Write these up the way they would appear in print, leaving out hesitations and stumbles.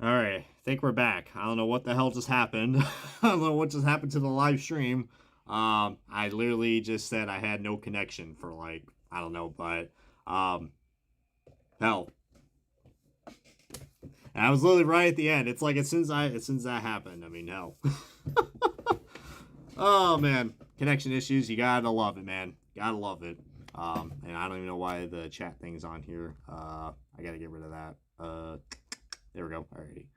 All right, I think we're back. I don't know what the hell just happened. I don't know what just happened to the live stream. I literally just said I had no connection for like I don't know, but um, hell, and I was literally right at the end. It's like as soon as that happened. I mean, hell. Oh man, connection issues. You gotta love it, man. Gotta love it. And I don't even know why the chat thing's on here. I gotta get rid of that. There we go. Alrighty.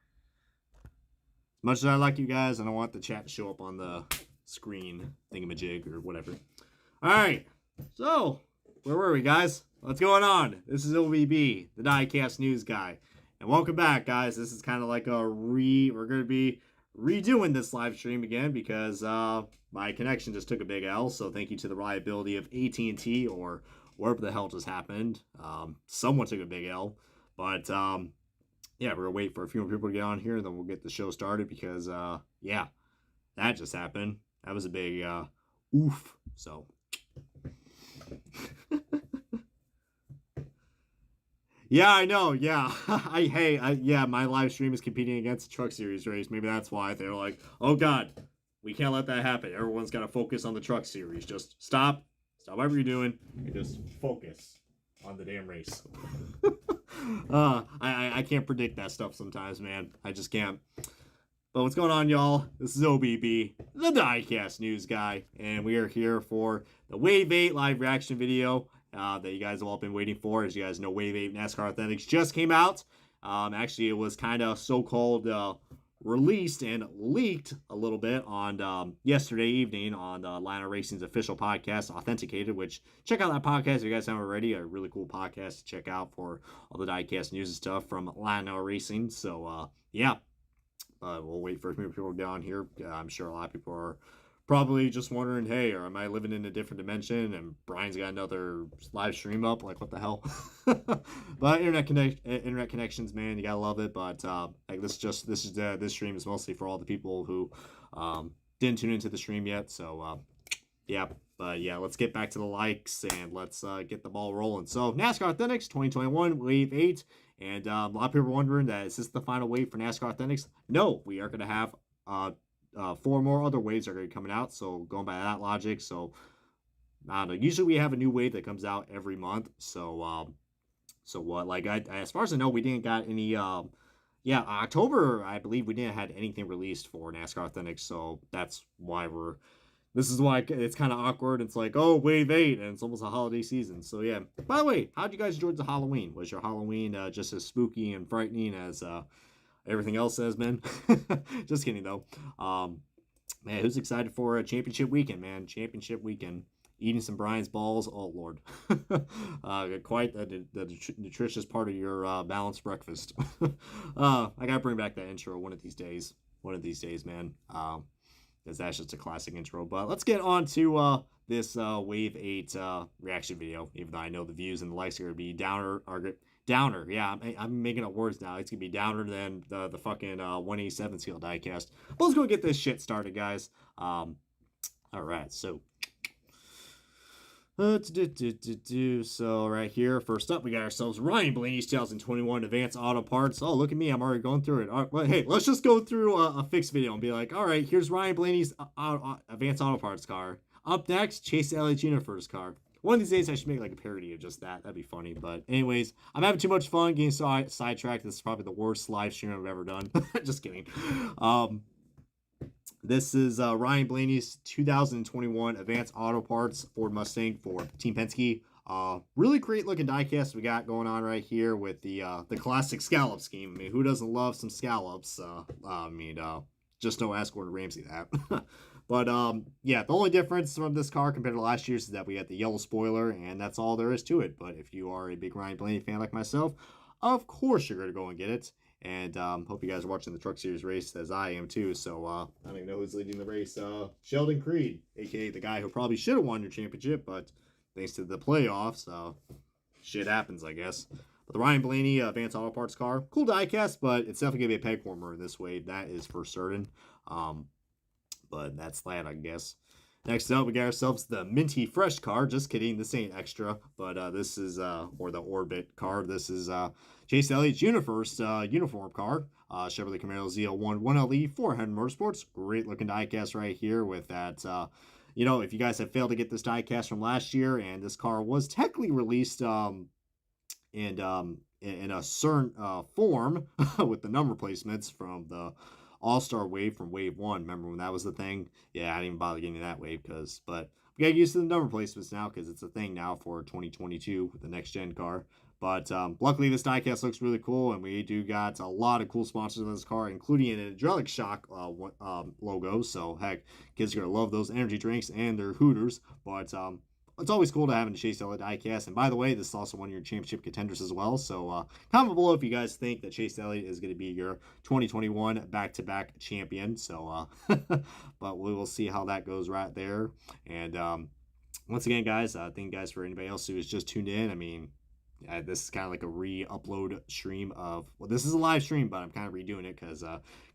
As much as I like you guys, I don't want the chat to show up on the screen thingamajig or whatever. All right, so where were we, guys? What's going on? This is OVB, the Diecast News Guy, and welcome back, guys. This is kind of like we're going to be redoing this live stream again because my connection just took a big L. So thank you to the reliability of AT&T or wherever the hell just happened. Someone took a big L, but yeah, we're gonna wait for a few more people to get on here, and then we'll get the show started because, yeah, that just happened. That was a big oof. So, yeah, I know. Yeah, yeah, my live stream is competing against the Truck Series race. Maybe that's why they're like, oh God, we can't let that happen. Everyone's got to focus on the Truck Series. Just stop whatever you're doing, and just focus on the damn race. I can't predict that stuff sometimes, man. I just can't. But what's going on, y'all? This is OBB, the Diecast News Guy, and we are here for the Wave 8 live reaction video that you guys have all been waiting for. As you guys know, Wave 8 NASCAR Authentics just came out. Actually, it was kind of so-called released and leaked a little bit on yesterday evening on Atlanta Racing's official podcast, Authenticated, which check out that podcast if you guys haven't already. A really cool podcast to check out for all the diecast news and stuff from Atlanta Racing. So, yeah, we'll wait for a few people to get on here. I'm sure a lot of people are probably just wondering, hey, or am I living in a different dimension? And Brian's got another live stream up. Like, what the hell? But internet connections, man, you gotta love it. But like this stream is mostly for all the people who didn't tune into the stream yet. So yeah. But yeah, let's get back to the likes and let's get the ball rolling. So NASCAR Authentics 2021 Wave 8. And a lot of people are wondering that is this the final wave for NASCAR Authentics? No, we are going to have 4 more other waves are going to be coming out. So going by that logic, so I don't know. Usually we have a new wave that comes out every month. So so what? Like as far as I know, we didn't got any. Yeah, October I believe we didn't had anything released for NASCAR Authentics. So that's why we're. This is why it's kind of awkward. It's like, oh, Wave 8, and it's almost a holiday season. So, yeah. By the way, how'd you guys enjoy the Halloween? Was your Halloween just as spooky and frightening as everything else has been? Just kidding, though. Man, who's excited for a championship weekend, man? Championship weekend. Eating some Brian's balls. Oh, Lord. Quite the nutritious part of your balanced breakfast. I got to bring back that intro one of these days. One of these days, man. Because that's just a classic intro. But let's get on to this Wave 8 reaction video. Even though I know the views and the likes are going to be downer. Yeah, I'm making up words now. It's going to be downer than the fucking 187 scale diecast. But let's go get this shit started, guys. All right, so. So right here, first up, we got ourselves Ryan Blaney's 2021 Advanced Auto Parts. Oh, look at me, I'm already going through it. All right, well, hey, let's just go through a fixed video and be like, all right, here's Ryan Blaney's Advanced Auto Parts car. Up next, Chase Elliott Jr. for his car. One of these days, I should make like a parody of just that. That'd be funny. But anyways, I'm having too much fun getting sidetracked. This is probably the worst live stream I've ever done. Just kidding. This is Ryan Blaney's 2021 Advanced Auto Parts Ford Mustang for Team Penske. Really great looking diecast we got going on right here with the classic scallop scheme. I mean, who doesn't love some scallops? I mean, just no ask Gordon Ramsay that. But yeah, the only difference from this car compared to last year's is that we had the yellow spoiler, and that's all there is to it. But if you are a big Ryan Blaney fan like myself, of course you're going to go and get it. And hope you guys are watching the Truck Series race as I am too. So I don't even know who's leading the race. Sheldon Creed, aka the guy who probably should have won your championship, but thanks to the playoffs, shit happens, I guess. But the Ryan Blaney Advanced Auto Parts car, cool diecast, but it's definitely gonna be a peg warmer this way. That is for certain. But that's that, I guess. Next up, we got ourselves the Minty Fresh car. Just kidding, this ain't extra, but this is, or the Orbit car. This is Chase Elliott's uniform car. Chevrolet Camaro ZL1 1LE 400 Motorsports. Great looking diecast right here with that. You know, if you guys have failed to get this diecast from last year, and this car was technically released in a certain form with the number placements from the All-Star wave from wave 1. Remember when that was the thing? Yeah, I didn't even bother getting that wave but we got used to the number placements now because it's a thing now for 2022 with the next gen car. But luckily this diecast looks really cool, and we do got a lot of cool sponsors on this car, including an hydraulic shock logo. So heck, kids are gonna love those energy drinks and their Hooters. But it's always cool to have a Chase Elliott diecast. And by the way, this is also one of your championship contenders as well. So comment below if you guys think that Chase Elliott is going to be your 2021 back-to-back champion. So, but we will see how that goes right there. And once again, guys, thank you guys for anybody else who is just tuned in. I mean, this is kind of like a re-upload stream of, well, this is a live stream, but I'm kind of redoing it because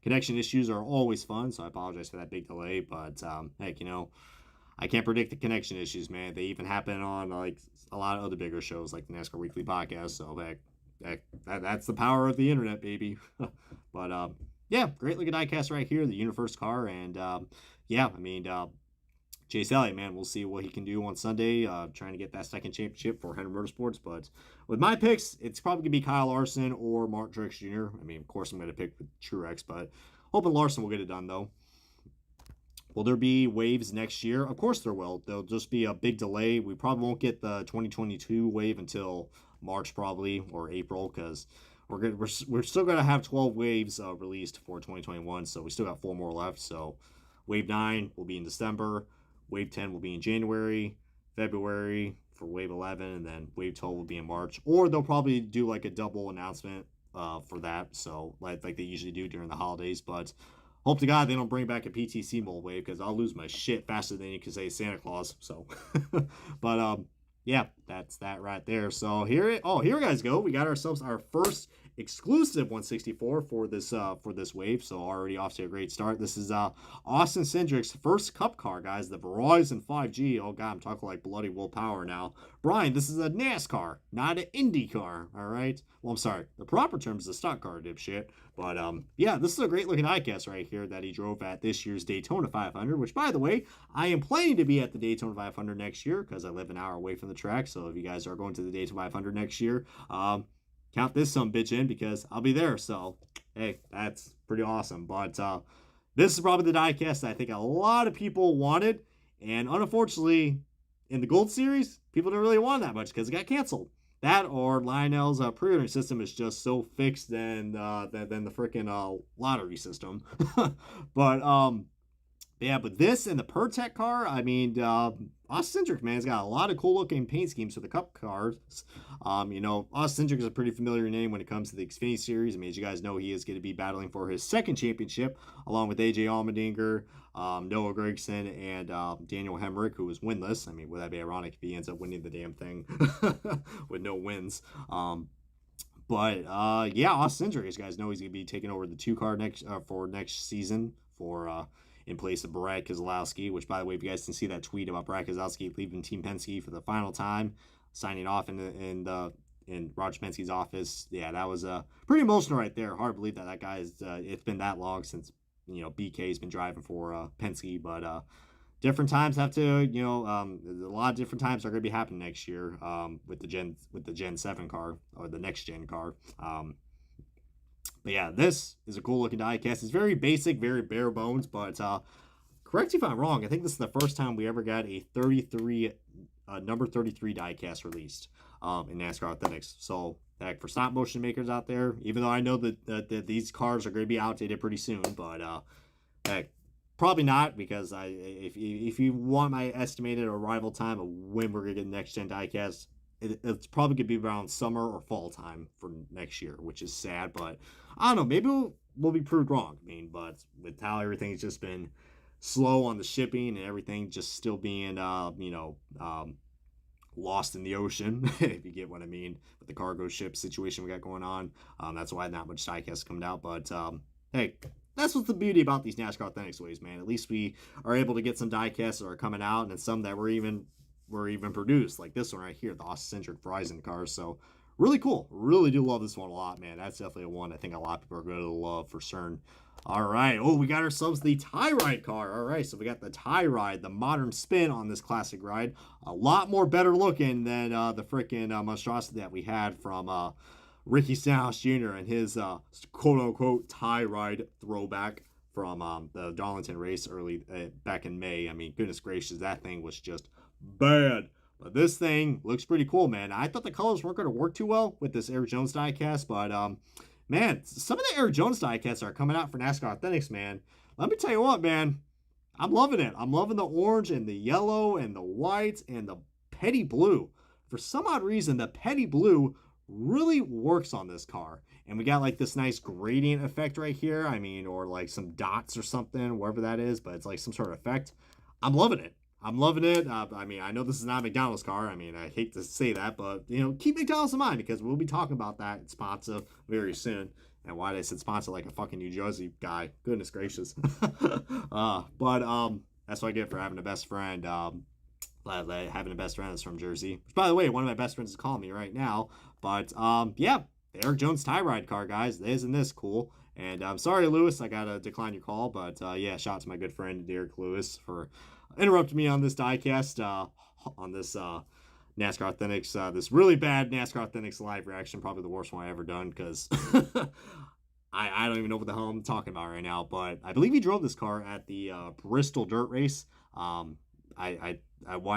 connection issues are always fun. So I apologize for that big delay. But heck, you know, I can't predict the connection issues, man. They even happen on like a lot of other bigger shows like the NASCAR Weekly Podcast. So that's the power of the internet, baby. But yeah, great looking diecast right here, the Universe car, and yeah, I mean Chase Elliott, man, we'll see what he can do on Sunday, trying to get that second championship for Henry Motorsports. But with my picks, it's probably gonna be Kyle Larson or Truex Jr. I mean, of course, I'm gonna pick Truex, but hoping Larson will get it done though. Will there be waves next year? Of course there will. There'll just be a big delay. We probably won't get the 2022 wave until March probably, or April, because we're still going to have 12 waves released for 2021, so we still got 4 more left. So wave 9 will be in December, wave 10 will be in January, February for wave 11, and then wave 12 will be in March. Or they'll probably do like a double announcement for that, so like they usually do during the holidays. But hope to God they don't bring back a PTC mold wave, because I'll lose my shit faster than you can say Santa Claus. So, but yeah, that's that right there. So here you guys go. We got ourselves our first exclusive 164 for this wave. So already off to a great start. This is Austin Cindric's first Cup car, guys. The Verizon 5G. Oh God, I'm talking like bloody willpower now. Brian, this is a NASCAR, not an Indy car. All right. Well, I'm sorry. The proper term is a stock car, dipshit. But yeah, this is a great looking diecast right here that he drove at this year's Daytona 500. Which, by the way, I am planning to be at the Daytona 500 next year because I live an hour away from the track. So if you guys are going to the Daytona 500 next year, count this sumbitch in because I'll be there. So hey, that's pretty awesome. But this is probably the diecast that I think a lot of people wanted, and unfortunately, in the Gold Series, people didn't really want that much because it got canceled. That or Lionel's pre-ordering system is just so fixed than the freaking lottery system. But yeah, but this and the Pertec car, I mean, Austin Cindric, man, has got a lot of cool looking paint schemes for the Cup cars. You know, Austin Cindric is a pretty familiar name when it comes to the Xfinity Series. I mean, as you guys know, he is going to be battling for his second championship along with AJ Allmendinger, Noah Gragson, and Daniel Hemrick, who was winless. I mean, would that be ironic if he ends up winning the damn thing with no wins? But yeah, Austin Cindric, as you guys know, he's going to be taking over the 2 car for next season for in place of Brad Keselowski, which, by the way, if you guys can see that tweet about Brad Keselowski leaving Team Penske for the final time, signing off in Roger Penske's office, yeah, that was pretty emotional right there. Hard to believe that guy's it's been that long since, you know, BK's been driving for Penske, but different times have to, you know, a lot of different times are going to be happening next year with the Gen 7 car or the next gen car. But yeah, this is a cool looking diecast. It's very basic, very bare bones, but correct me if I'm wrong, I think this is the first time we ever got a number 33 diecast released in NASCAR Authentics. So heck, for stop motion makers out there, even though I know that these cars are going to be outdated pretty soon, but heck, probably not, because if you want my estimated arrival time of when we're going to get the next gen diecast, it's probably going to be around summer or fall time for next year, which is sad, but I don't know, maybe we'll be proved wrong. I mean, but with how everything's just been slow on the shipping and everything just still being, you know, lost in the ocean, if you get what I mean, with the cargo ship situation we got going on, that's why not much diecast coming out. But hey, that's what's the beauty about these NASCAR Authentics ways, man. At least we are able to get some diecasts that are coming out, and some that were even produced, like this one right here, the Austin Cindric Verizon cars. So really cool. Really do love this one a lot, man. That's definitely a one I think a lot of people are going to love for certain. All right. Oh, we got ourselves the tie ride car. All right. So we got the tie ride, the modern spin on this classic ride. A lot more better looking than the freaking monstrosity that we had from Ricky Truex Jr. and his quote unquote tie ride throwback from the Darlington race early back in May. I mean, goodness gracious, that thing was just bad. But this thing looks pretty cool, man. I thought the colors weren't going to work too well with this Eric Jones diecast, but man, some of the Eric Jones diecasts are coming out for NASCAR Authentics, man. Let me tell you what, man. I'm loving it. I'm loving the orange and the yellow and the white and the petty blue. For some odd reason, the petty blue really works on this car. And we got like this nice gradient effect right here. I mean, or like some dots or something, wherever that is, but it's like some sort of effect. I'm loving it. I'm loving it. I mean, I know this is not a McDonald's car. I mean, I hate to say that, but, you know, keep McDonald's in mind because we'll be talking about that in sponsor very soon. And why they said sponsor like a fucking New Jersey guy. Goodness gracious. But that's what I get for having a best friend. Having a best friend that's from Jersey. Which, by the way, one of my best friends is calling me right now. But, yeah, the Eric Jones tie ride car, guys. Isn't this cool? And I'm sorry, Lewis, I got to decline your call. But, yeah, shout out to my good friend, Derek Lewis, for interrupting me on this diecast, on this NASCAR Authentics, this really bad NASCAR Authentics live reaction, probably the worst one I ever done, because I don't even know what the hell I'm talking about right now, but I believe he drove this car at the Bristol Dirt Race. Why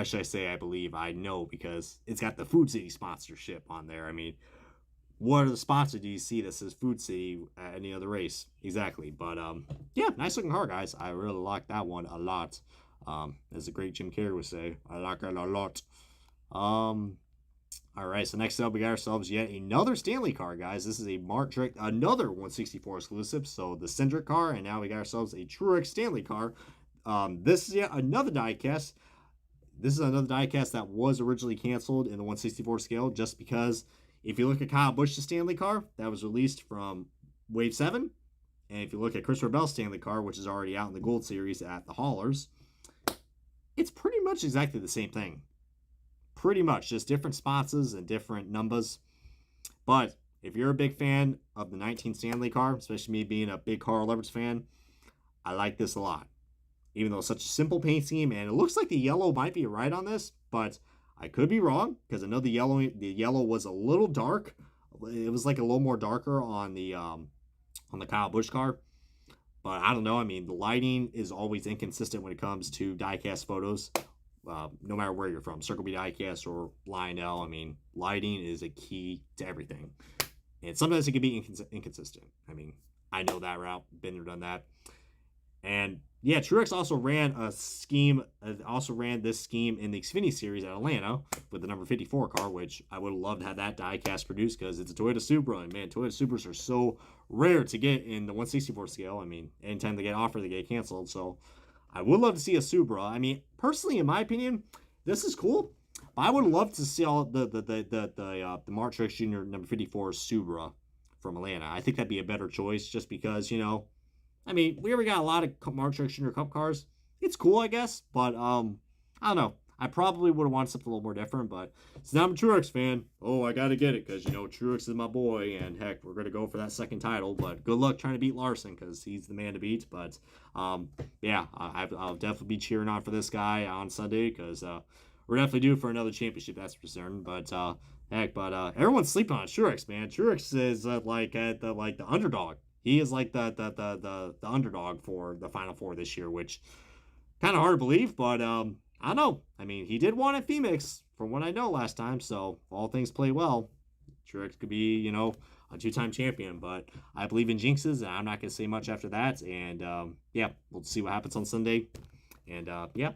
should I say I believe? I know, because it's got the Food City sponsorship on there. I mean, what other sponsor do you see that says Food City at any other race? Exactly. But, yeah, nice looking car, guys. I really like that one a lot. As the great Jim Carrey would say, I like it a lot. All right, so next up, we got ourselves yet another Stanley car, guys. This is a Mark Trick, another 164 exclusive. So the Cindric car, and now we got ourselves a Truex Stanley car. This is yet another diecast. This is another diecast that was originally canceled in the 164 scale, just because if you look at Kyle Busch's Stanley car, that was released from Wave 7. And if you look at Christopher Bell's Stanley car, which is already out in the Gold Series at the Haulers, it's pretty much exactly the same thing. Pretty much, just different sponsors and different numbers. But if you're a big fan of the 19 Stanley car, especially me being a big Carl Leverts fan, I like this a lot. Even though it's such a simple paint scheme, and it looks like the yellow might be right on this, but I could be wrong, because I know the yellow was a little dark. It was like a little more darker on the Kyle Busch car. But I don't know. I mean, the lighting is always inconsistent when it comes to diecast photos. No matter where you're from, Circle B diecast or Lionel. I mean, lighting is a key to everything. And sometimes it can be inconsistent. I mean, I know that route. Been there, done that. And yeah, Truex also ran a scheme. Also ran this scheme in the Xfinity Series at Atlanta with the number 54 car, which I would have loved to have that diecast produced because it's a Toyota Supra. And man, Toyota Supras are so rare to get in the 164 scale. I mean, anytime they get offered, they get canceled. So I would love to see a Supra. I mean, personally, in my opinion, this is cool. But I would love to see all the Mark Truex Jr. number 54 Supra from Atlanta. I think that'd be a better choice, just because, you know, I mean, we already got a lot of Mark Truex Jr. Cup cars. It's cool, I guess, but I don't know. I probably would have wanted something a little more different, but since I'm a Truex fan, I got to get it because, you know, Truex is my boy, and heck, we're going to go for that second title, but good luck trying to beat Larson because he's the man to beat, but yeah, I'll definitely be cheering on for this guy on Sunday because we're definitely due for another championship, that's for certain, but heck, but everyone's sleeping on Truex, man. Truex is like the underdog. He is like the underdog for the Final Four this year, which kind of hard to believe, but I don't know. I mean, he did one at Phoenix, from what I know last time, so if all things play well, Truex could be, you know, a two-time champion, but I believe in jinxes, and I'm not going to say much after that, and yeah, we'll see what happens on Sunday, and yeah,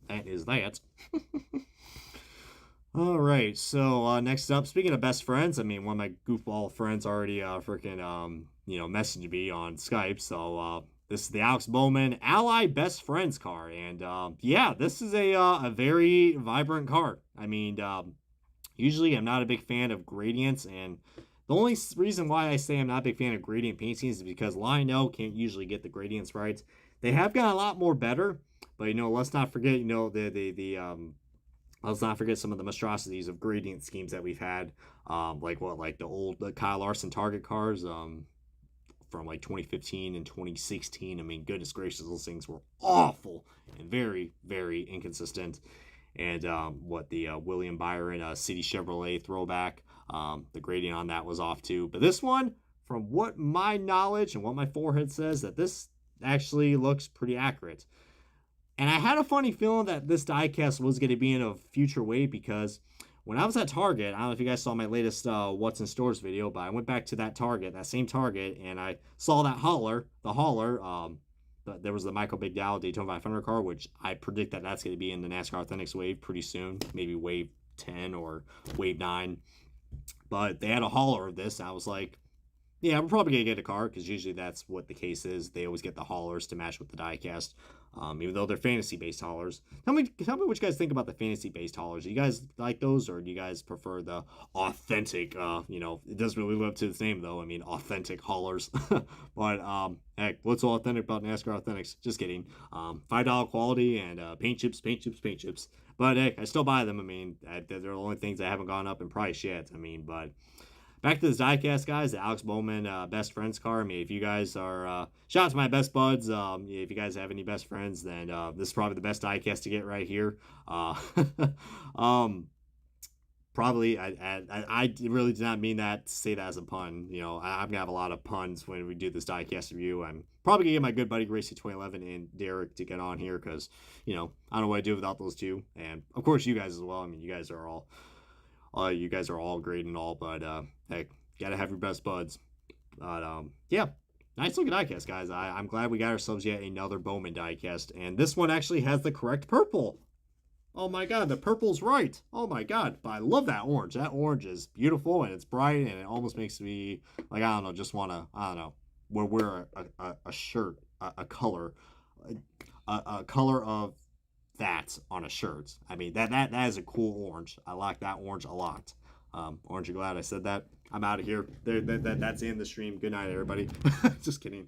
that is that. All right, so next up, speaking of best friends, I mean, one of my goofball friends already freaking, you know, messaged me on Skype, so this is the Alex Bowman Ally Best Friends car, and yeah, this is a very vibrant car. I mean, usually I'm not a big fan of gradients and The only reason why I say I'm not a big fan of gradient paintings is because Lionel can't usually get the gradients right. They have gotten a lot more better, but let's not forget, let's not forget some of the monstrosities of gradient schemes that we've had, like the old Kyle Larson Target cars, from like 2015 and 2016. I mean, goodness gracious, those things were awful and very, very inconsistent. And the William Byron City Chevrolet throwback, the gradient on that was off too. But this one, from what my knowledge and what my forehead says, that this actually looks pretty accurate. And I had a funny feeling that this diecast was going to be in a future wave, because when I was at Target, I don't know if you guys saw my latest What's in Stores video, but I went back to that same Target, and I saw that the hauler. There was the Michael McDowell Daytona 500 car, which I predict that that's going to be in the NASCAR Authentics wave pretty soon, maybe wave 10 or wave 9. But they had a hauler of this, and I was like, yeah, we're probably going to get a car, because usually that's what the case is. They always get the haulers to match with the diecast, even though they're fantasy-based haulers. Tell me what you guys think about the fantasy-based haulers. Do you guys like those, or do you guys prefer the authentic, it doesn't really live up to its name, though. I mean, authentic haulers. But, heck, what's so authentic about NASCAR Authentics? Just kidding. $5 quality and paint chips. But, heck, I still buy them. I mean, they're the only things that haven't gone up in price yet. I mean, but... Back to this diecast, guys, the Alex Bowman best friends car. I mean, if you guys are, shout out to my best buds. If you guys have any best friends, then this is probably the best diecast to get right here. Probably, I really did not mean that to say that as a pun. I'm gonna have a lot of puns when we do this diecast review. I'm probably gonna get my good buddy Gracie 2011 and Derek to get on here, because I don't know what I'd do without those two, and of course you guys as well. I mean, you guys are all great and all, but hey, gotta have your best buds. But yeah, nice looking diecast, guys. I'm glad we got ourselves yet another Bowman diecast, and this one actually has the correct purple. Oh my god, the purple's right. Oh my god, but I love that orange. That orange is beautiful, and it's bright, and it almost makes me, like, I don't know, just want to, I don't know, wear a shirt, a color of that on a shirt. I mean, that is a cool orange. I like that orange a lot. Orange, you're glad I said that. I'm out of here. That's the end of the stream. Good night, everybody. Just kidding.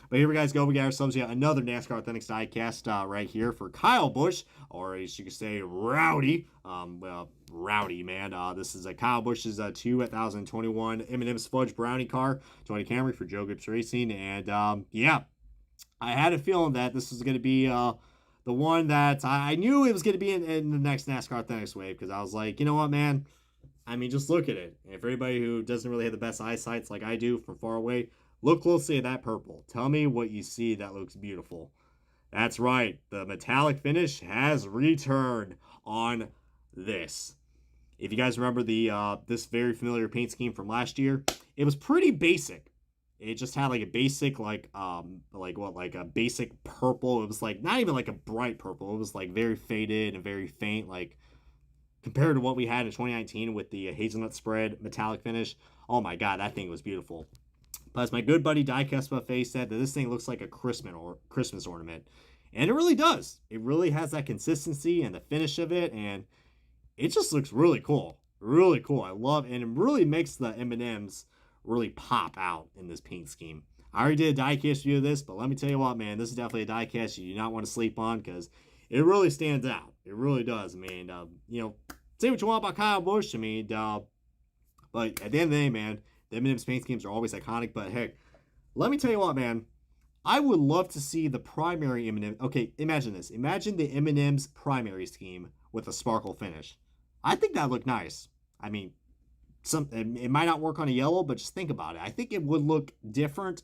But here we guys go. We got ourselves yet another NASCAR Authentics diecast right here for Kyle Busch, or as you could say, Rowdy. Rowdy, man. This is Kyle Busch's 2021 M&M's Fudge Brownie car, 20 Camry for Joe Gibbs Racing. And yeah, I had a feeling that this was going to be the one that I knew it was going to be in the next NASCAR Authentics wave, because I was like, you know what, man? I mean, just look at it. And for anybody who doesn't really have the best eyesight like I do from far away, look closely at that purple. Tell me what you see that looks beautiful. That's right. The metallic finish has returned on this. If you guys remember this very familiar paint scheme from last year, it was pretty basic. It just had like a basic, like a basic purple. It was like not even like a bright purple. It was like very faded and very faint, like compared to what we had in 2019 with the hazelnut spread metallic finish. Oh my god, that thing was beautiful. But as my good buddy Diecast Buffet said, that this thing looks like a Christmas ornament. And it really does. It really has that consistency and the finish of it, and it just looks really cool. Really cool. I love it, and it really makes the M&Ms really pop out in this paint scheme. I already did a diecast review of this, but let me tell you what, man, this is definitely a diecast you do not want to sleep on, because it really stands out. It really does. I mean, say what you want about Kyle Busch. I mean, but at the end of the day, man, the M&M's paint schemes are always iconic. But heck, let me tell you what, man, I would love to see the primary M&M. Okay, imagine this. Imagine the M&M's primary scheme with a sparkle finish. I think that looked nice. I mean, it might not work on a yellow, but just think about it. I think it would look different.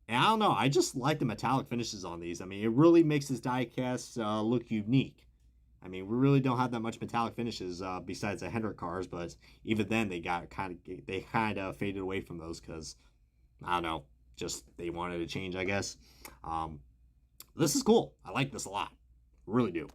And I don't know. I just like the metallic finishes on these. I mean, it really makes this diecast look unique. I mean, we really don't have that much metallic finishes besides the Hendrick cars, but even then they kind of faded away from those because, I don't know, just they wanted to change, I guess. This is cool. I like this a lot. Really do.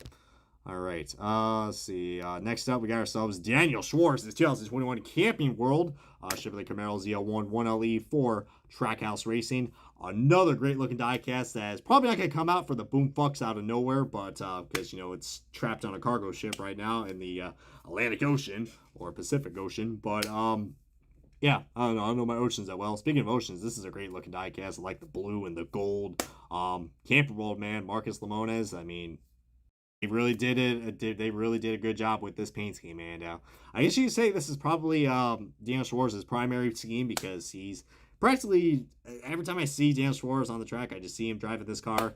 All right, let's see. Next up, we got ourselves Daniel Schwarz, the 2021 Camping World Chevrolet Camaro ZL1 1LE for Trackhouse Racing. Another great-looking diecast that is probably not going to come out for the boom fucks out of nowhere, but because, it's trapped on a cargo ship right now in the Atlantic Ocean or Pacific Ocean. But Yeah, I don't know my oceans that well. Speaking of oceans, this is a great looking diecast. I like the blue and the gold. Camper World, man, Marcus Lemones. I mean, they really did it. They really did a good job with this paint scheme, man. I guess you could say this is probably Dan Schwarz's primary scheme because he's practically every time I see Dan Schwarz on the track, I just see him driving this car.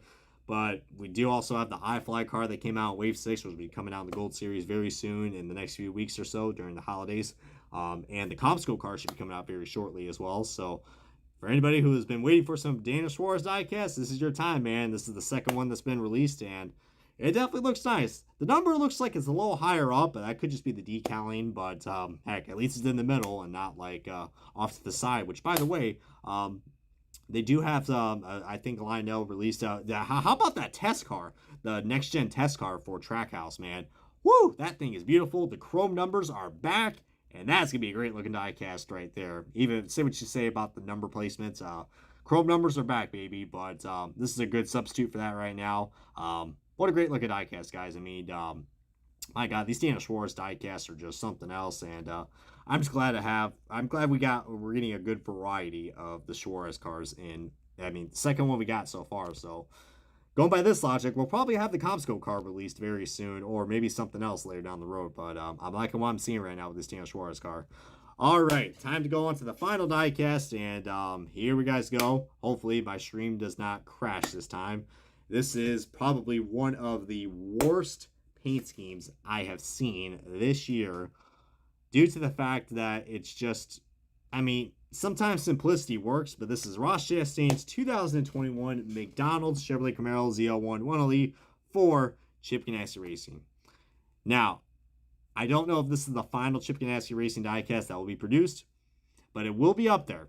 But we do also have the iFly car that came out, Wave 6, which will be coming out in the Gold Series very soon in the next few weeks or so during the holidays. And the Comsco car should be coming out very shortly as well. So for anybody who has been waiting for some Daniel Schwarz diecast, this is your time, man. This is the second one that's been released, and it definitely looks nice. The number looks like it's a little higher up, but that could just be the decaling. But heck, at least it's in the middle and not like off to the side. Which, by the way, they do have I think Lionel released how about that test car, the next gen test car for Trackhouse, man. Woo, that thing is beautiful. The chrome numbers are back, and that's gonna be a great looking diecast right there. Even say what you say about the number placements, chrome numbers are back, baby. But this is a good substitute for that right now. What a great looking diecast, guys. I mean, my God, these Daniel Schwarz diecasts are just something else, and I'm just glad we're getting a good variety of the Schwarz cars in. I mean, the second one we got so far. So going by this logic, we'll probably have the Comsco car released very soon, or maybe something else later down the road. But I'm liking what I'm seeing right now with this Daniel Schwarz car. All right, time to go on to the final diecast, and here we guys go. Hopefully my stream does not crash this time. This is probably one of the worst paint schemes I have seen this year due to the fact that it's just, I mean, sometimes simplicity works, but this is Ross Chastain's 2021 McDonald's Chevrolet Camaro ZL1 1LE for Chip Ganassi Racing. Now, I don't know if this is the final Chip Ganassi Racing diecast that will be produced, but it will be up there.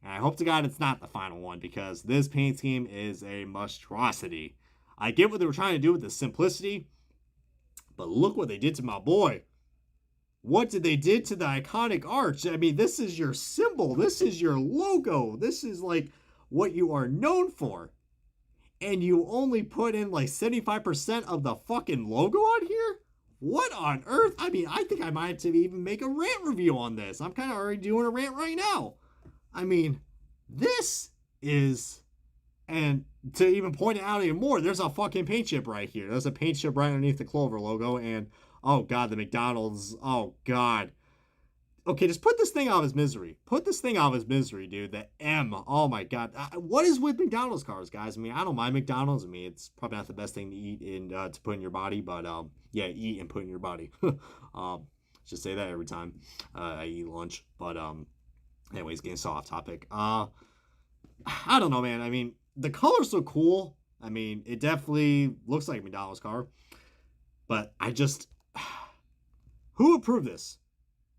And I hope to God it's not the final one because this paint scheme is a monstrosity. I get what they were trying to do with the simplicity, but look what they did to my boy. What did they did to the iconic arch? I mean, this is your symbol. This is your logo. This is like what you are known for. And you only put in like 75% of the fucking logo on here? What on earth? I mean, I think I might have to even make a rant review on this. I'm kind of already doing a rant right now. I mean, this is, and to even point it out even more, there's a fucking paint chip right here. There's a paint chip right underneath the Clover logo, and oh God, the McDonald's, oh God. Okay, just put this thing out of his misery. Put this thing out of his misery, dude. The M, oh my God. What is with McDonald's cars, guys? I mean, I don't mind McDonald's. I mean, it's probably not the best thing to eat and to put in your body, but yeah, eat and put in your body. Just say that every time I eat lunch, but anyways, getting so off topic. I don't know, man. I mean, the colors look cool. I mean, it definitely looks like a McDonald's car. But I just... Who approved this?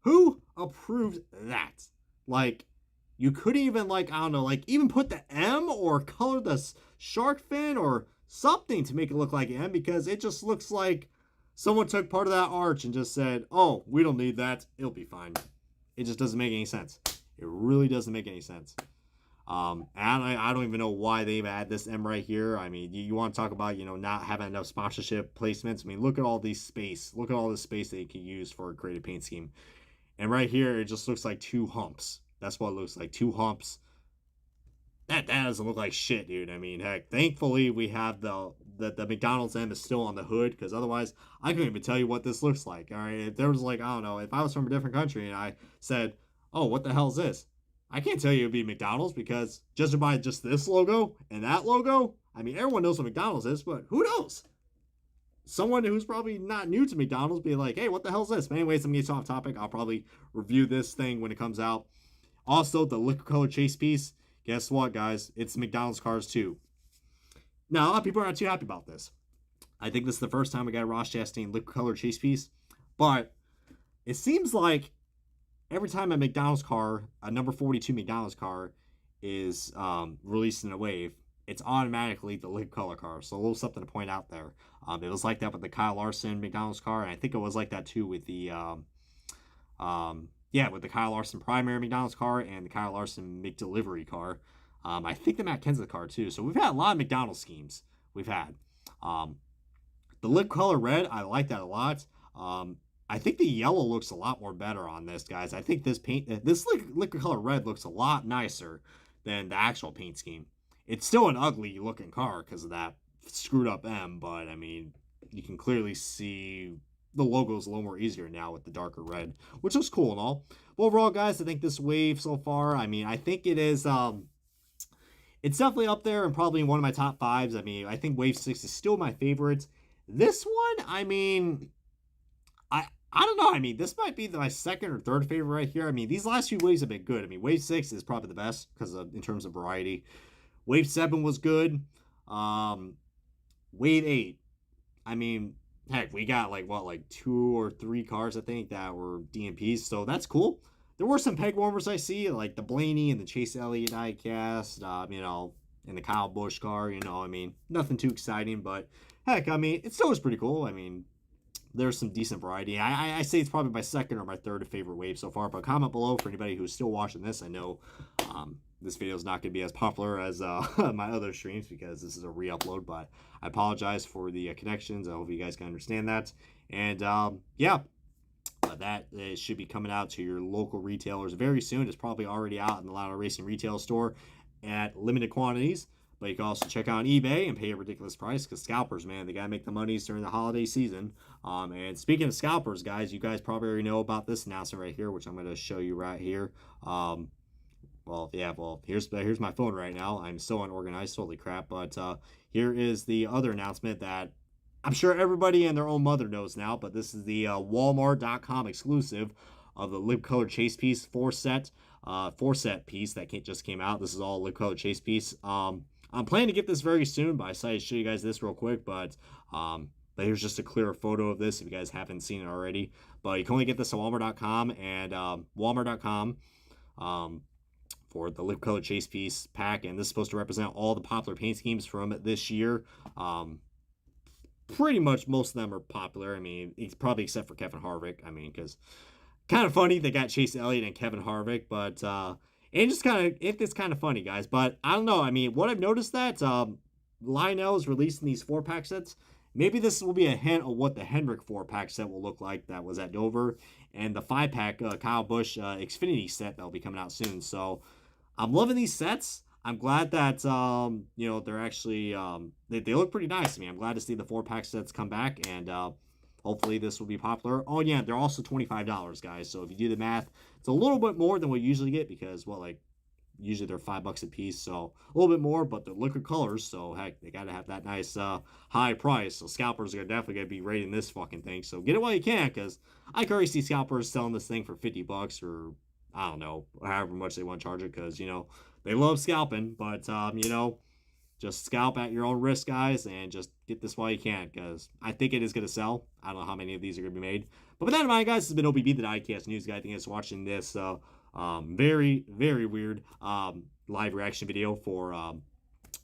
Who approved that? Like, you couldn't even, like, I don't know, like, even put the M or color the shark fin or something to make it look like M, because it just looks like someone took part of that arch and just said, oh, we don't need that. It'll be fine. It just doesn't make any sense. It really doesn't make any sense. And I don't even know why they even had this M right here. I mean, you want to talk about, you know, not having enough sponsorship placements. I mean, look at all these space. Look at all the space that you can use for a creative paint scheme. And right here, it just looks like two humps. That's what it looks like, two humps. That doesn't look like shit, dude. I mean, heck, thankfully we have the McDonald's M is still on the hood, because otherwise I couldn't even tell you what this looks like. All right, if there was like, I don't know, if I was from a different country and I said, oh, what the hell is this? I can't tell you it'd be McDonald's, because just by just this logo and that logo, I mean, everyone knows what McDonald's is, but who knows? Someone who's probably not new to McDonald's be like, hey, what the hell is this? But anyways, I'm getting off topic. I'll probably review this thing when it comes out. Also, the liquid color chase piece. Guess what, guys? It's McDonald's cars too. Now, a lot of people are not too happy about this. I think this is the first time we got a Ross Chastain liquid color chase piece. But it seems like every time a McDonald's car, a number 42 McDonald's car, is released in a wave, it's automatically the liquid color car. So a little something to point out there. It was like that with the Kyle Larson McDonald's car, and I think it was like that too with the with the Kyle Larson primary McDonald's car and the Kyle Larson McDelivery car. I think the Matt Kenseth car too. So we've had a lot of McDonald's schemes. We've had the liquid color red. I like that a lot. I think the yellow looks a lot more better on this, guys. I think this paint, this liquid color red looks a lot nicer than the actual paint scheme. It's still an ugly looking car because of that screwed up M, but I mean, you can clearly see the logo is a little more easier now with the darker red, which looks cool and all. But overall, guys, I think this wave so far, I mean, I think it is, it's definitely up there and probably one of my top fives. I mean, I think Wave 6 is still my favorite. This one, I mean, I don't know. I mean, this might be my second or third favorite right here. I mean, these last few waves have been good. I mean, Wave 6 is probably the best because in terms of variety. Wave 7 was good. Wave 8, I mean, heck, we got like 2 or 3 cars, I think, that were DMPs, so that's cool. There were some peg warmers I see, like the Blaney and the Chase Elliott diecast, you know, and the Kyle Busch car, you know, I mean, nothing too exciting, but heck, I mean, it still was pretty cool. I mean, there's some decent variety. I say it's probably my second or my third favorite wave so far, but comment below for anybody who's still watching this. I know this video is not going to be as popular as my other streams because this is a re-upload, but I apologize for the connections. I hope you guys can understand that. And yeah, that should be coming out to your local retailers very soon. It's probably already out in the Lotto Racing retail store at limited quantities. But you can also check out on eBay and pay a ridiculous price because scalpers, man, they got to make the monies during the holiday season. And speaking of scalpers, guys, you guys probably already know about this announcement right here, which I'm going to show you right here. Well, here's my phone right now. I'm so unorganized, holy crap. But here is the other announcement that I'm sure everybody and their own mother knows now, but this is the Walmart.com exclusive of the lip color chase piece 4-set piece that just came out. This is all lip color chase piece. I'm planning to get this very soon, but I decided to show you guys this real quick. But here's just a clearer photo of this if you guys haven't seen it already. But you can only get this at Walmart.com and Walmart.com for the lip color chase piece pack. And this is supposed to represent all the popular paint schemes from this year. Pretty much most of them are popular. I mean, probably except for Kevin Harvick. I mean, because kind of funny they got Chase Elliott and Kevin Harvick, but it's kind of funny, guys. But I don't know. I mean, what I've noticed that Lionel is releasing these 4-pack sets. Maybe this will be a hint of what the Hendrick 4-pack set will look like that was at Dover, and the 5-pack Kyle Busch Xfinity set that will be coming out soon. So I'm loving these sets. I'm glad that you know, they're actually they look pretty nice to me. I'm glad to see the 4-pack sets come back, and hopefully this will be popular. Oh yeah, they're also $25, guys. So if you do the math, it's a little bit more than we usually get because, well, like usually they're $5 a piece, so a little bit more. But they're liquid colors, so heck, they gotta have that nice high price. So scalpers are definitely gonna be rating this fucking thing. So get it while you can, because I can already see scalpers selling this thing for $50 or I don't know, however much they want to charge it, because you know they love scalping. But you know, just scalp at your own risk, guys, and just get this while you can, because I think it is going to sell. I don't know how many of these are going to be made. But with that in mind, guys, this has been OBB, the Diecast News Guy. Thank you guys for watching this very, very weird live reaction video for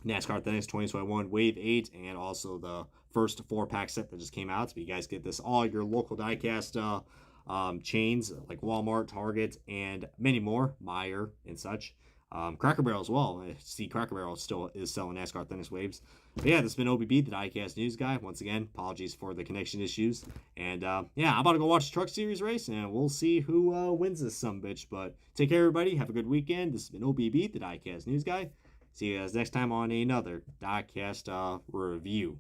NASCAR Authentic's 2021 Wave 8 and also the first 4-pack set that just came out. So you guys get this all your local diecast chains like Walmart, Target, and many more, Meijer and such. Cracker Barrel as well. I see Cracker Barrel still is selling NASCAR Authentic's waves. But yeah, this has been OBB, the Diecast News Guy. Once again, apologies for the connection issues. And yeah, I'm about to go watch the Truck Series race, and we'll see who wins this sumbitch. But take care, everybody. Have a good weekend. This has been OBB, the Diecast News Guy. See you guys next time on another Diecast review.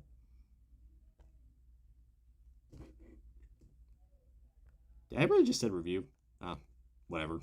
Did I really just said review? Whatever.